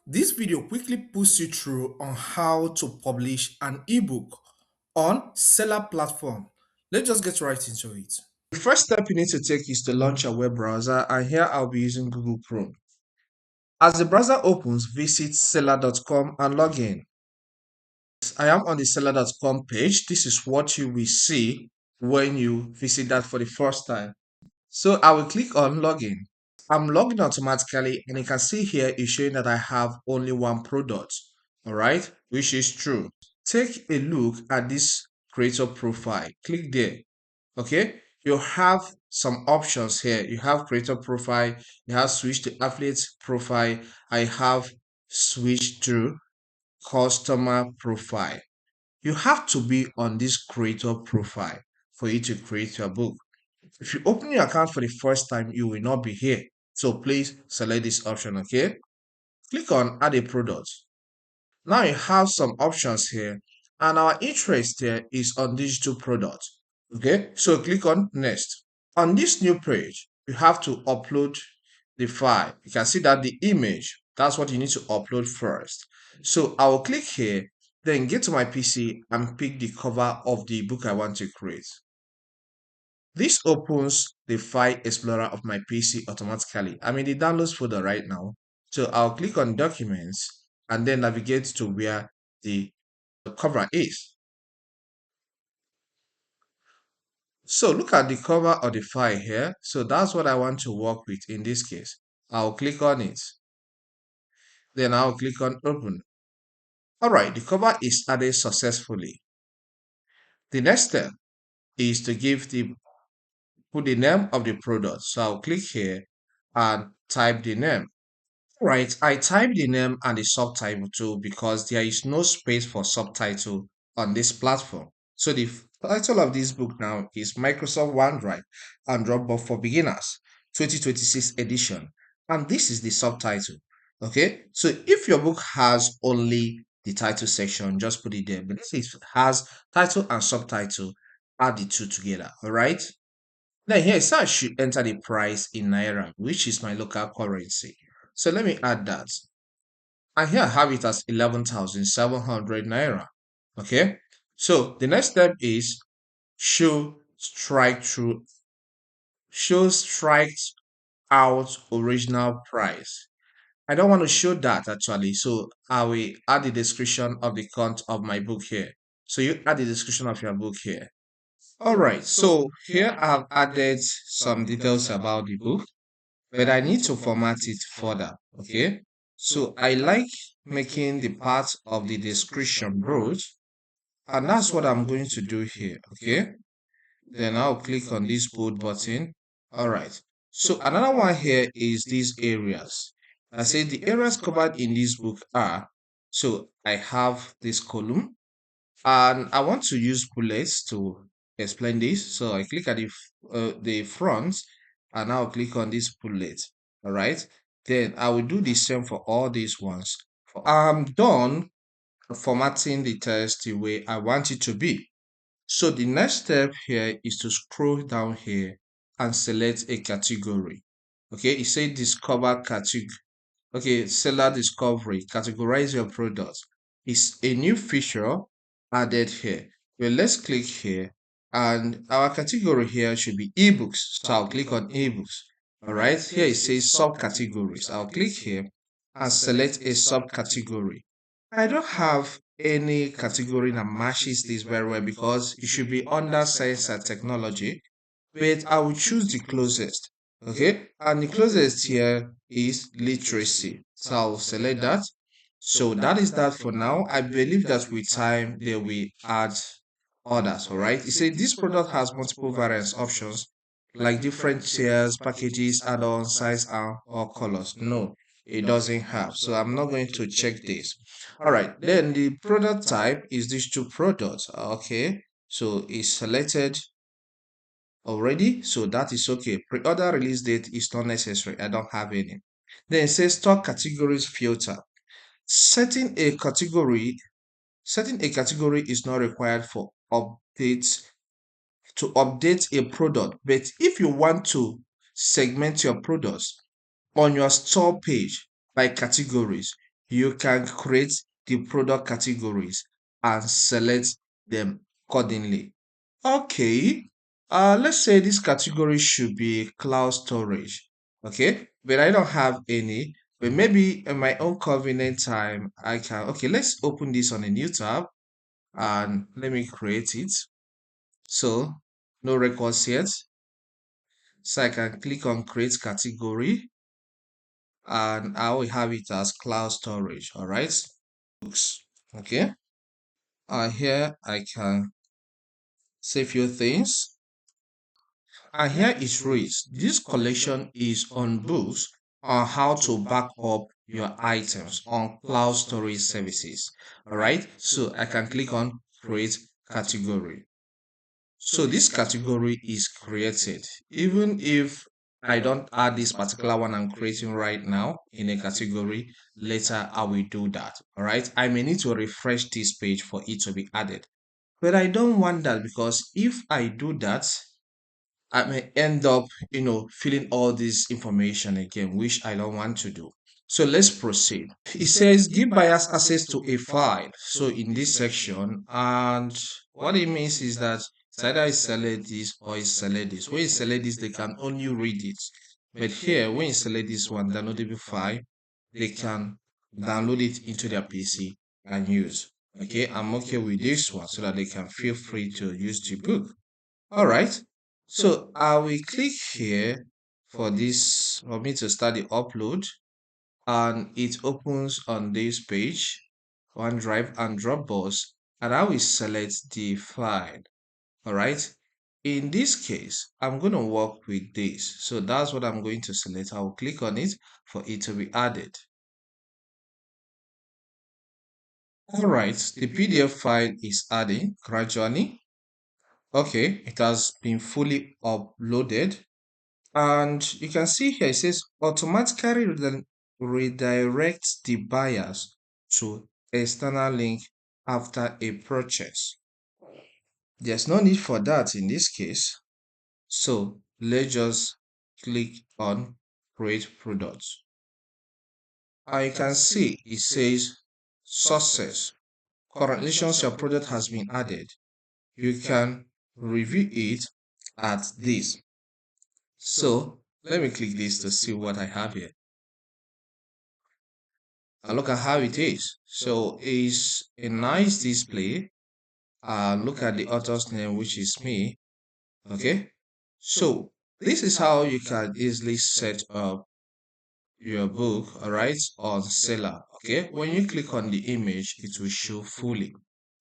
This video quickly puts you through on how to publish an ebook on Seller platform. Let's just get right into it. The first step you need to take is to launch a web browser, and here I'll be using Google Chrome. As the browser opens, visit seller.com and log in. I am on the seller.com page. This is what you will see when you visit that for the first time. So I will click on login. I'm logging automatically, and you can see here it's showing that I have only one product, all right, which is true. Take a look at this creator profile. Click there. Okay, you have some options here. You have creator profile, you have switch to affiliate profile, I have switch to customer profile. You have to be on this creator profile for you to create your book. If you open your account for the first time, you will not be here. So please select this option, okay? Click on add a product. Now you have some options here, and our interest here is on digital products. Okay, so click on next. On this new page, you have to upload the file. You can see that the image, that's what you need to upload first. So I will click here, then get to my PC and pick the cover of the book I want to create. This opens the file explorer of my PC automatically. I'm in the downloads folder right now. So I'll click on documents and then navigate to where the cover is. So look at the cover of the file here. So that's what I want to work with in this case. I'll click on it. Then I'll click on open. All right, the cover is added successfully. The next step is to put the name of the product. So I'll click here and type the name. Right, I typed the name and the subtitle too because there is no space for subtitle on this platform. So the title of this book now is Microsoft OneDrive and Dropbox for Beginners 2026 edition. And this is the subtitle. Okay, so if your book has only the title section, just put it there. But this has title and subtitle, add the two together. All right. Then here it says I should enter the price in Naira, which is my local currency. So let me add that. And here I have it as 11,700 Naira. Okay. So the next step is show strike through, show strike out original price. I don't want to show that actually. So I will add the description of the content of my book here. So you add the description of your book here. All right. So here I've added some details about the book, but I need to format it further. Okay. So I like making the part of the description broad, and that's what I'm going to do here. Okay. Then I'll click on this bold button. All right. So another one here is these areas. I say the areas covered in this book are, so I have this column and I want to use bullets to explain this. So I click at the front and I'll click on this bullet. All right. Then I will do the same for all these ones. I'm done formatting the text the way I want it to be. So the next step here is to scroll down here and select a category. Okay, it says discover category. Okay, seller discovery, categorize your products. It's a new feature added here. Well, let's click here and our category here should be ebooks. So I'll click on ebooks. All right, here it says subcategories. I'll click here and select a subcategory. I don't have any category that matches this very well because it should be under science and technology, but I will choose the closest. Okay, and the closest here is literacy. So I'll select that. So that is that for now. I believe that with time they will add others. All right. It says this product has multiple variants options like different tiers, packages, add-ons, size, and or colors. No, it doesn't have. So I'm not going to check this. All right. Then the product type is these two products. Okay. So it's selected already, so that is okay. Pre-order release date is not necessary. I don't have any. Then it says stock categories filter. Setting a category, setting a category is not required for updates to update a product. But if you want to segment your products on your store page by categories, you can create the product categories and select them accordingly. Okay, let's say this category should be cloud storage. Okay, but I don't have any. But maybe in my own convenient time, I can. Okay, let's open this on a new tab and let me create it. So, no records yet. So I can click on create category and I will have it as cloud storage. All right, books. Okay, here I can say a few things. And here it reads, this collection is on books on how to back up your items on cloud storage services. All right, so I can click on create category. So this category is created. Even if I don't add this particular one I'm creating right now in a category, later I will do that. All right, I may need to refresh this page for it to be added. But I don't want that because if I do that, I may end up, filling all this information again, which I don't want to do. So let's proceed. It says give buyers access to a file. So in this section, and what it means is that it's either I select this or I select this. When you select this, they can only read it. But here, when you select this one, downloadable file, they can download it into their PC and use. Okay, I'm okay with this one so that they can feel free to use the book. All right. So I will click here for me to start the upload, and it opens on this page, OneDrive and Dropbox, and I will select the file. All right. In this case, I'm going to work with this. So that's what I'm going to select. I will click on it for it to be added. All right. The PDF file is adding gradually. Okay. It has been fully uploaded. And you can see here it says automatically redirect the buyers to external link after a purchase. There's no need for that in this case. So let's just click on create products. And you can see it says success. Congratulations, your product has been added. You can review it at this. So let me click this to see what I have here. And look at how it is. So it's a nice display. Look at the author's name, which is me. Okay. So this is how you can easily set up your book, all right, on Selar. Okay. When you click on the image, it will show fully.